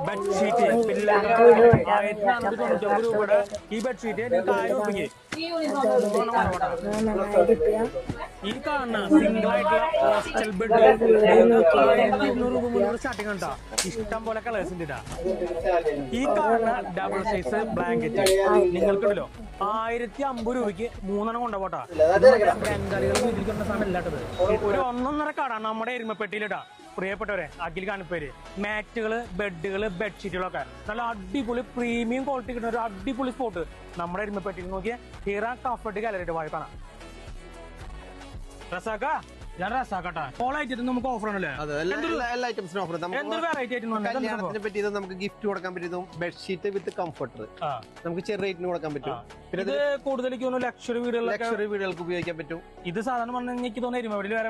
Bedsheet പിള്ളേർക്ക് 1499 രൂപയുടെ ഈ ബെഡ്ഷീറ്റ് നിങ്ങൾക്ക് 1000 രൂപയ്ക്ക് ഈ കാണുന്ന സിംഗിൾ ആയിട്ടുള്ള ഹോസ്റ്റൽ ബെഡ് 1200 രൂപ മുതൽ സ്റ്റാർട്ടിംഗ് ഉണ്ടാ. ഇഷ്ടം പോലെ കളേഴ്സ് ഉണ്ട്. ഈ കാണുന്ന ഡബിൾ സൈസ് ബ്ലാങ്കറ്റ് നിങ്ങൾക്കുണ്ടല്ലോ 1050 രൂപയ്ക്ക് 3 കൊണ്ടുപോട്ടാ. ബംഗാളികൾ വീട്ടിൽ സാധനം ഇല്ലാട്ടത് ഒരു 1.5 കാടാണ് നമ്മുടെ എരുമപ്പെട്ടിയിലിടാ. പ്രിയപ്പെട്ടവരെ, അഖിൽ കാണിപ്പേര് മാറ്റുകള്, ബെഡുകള്, ബെഡ്ഷീറ്റുകളൊക്കെ നല്ല അടിപൊളി പ്രീമിയം ക്വാളിറ്റി കിട്ടുന്ന ഒരു അടിപൊളി സ്പോട്ട് നമ്മുടെ എരുമപ്പെട്ടിയിൽ നോക്കിയ ഹീറ കംഫർട്ട് ഗാലറിയുടെ വായ കാണാം. റസാക്ക ഞാൻ റസാക്കട്ടാ. ഓൾ ഐറ്റത്തിന് നമുക്ക് ഓഫർ ആണല്ലേ? എല്ലാ ഐറ്റംസിനും ഓഫർ. കല്യാണത്തിനെ പറ്റി നമുക്ക് ഗിഫ്റ്റ് കൊടുക്കാൻ പറ്റും. ബെഡ്ഷീറ്റ് വിത്ത് കംഫർട്ടർ നമുക്ക് ചെറിയ റേറ്റിന് കൊടുക്കാൻ പറ്റും. പിന്നെ ഇത് കൂടുതലേക്ക് ലക്ഷറി വീടുകൾക്ക് ഉപയോഗിക്കാൻ പറ്റും. ഇത് സാധാരണ പറഞ്ഞു എനിക്ക് തോന്നുന്നു എരുമപ്പെട്ടിയിൽ വേറെ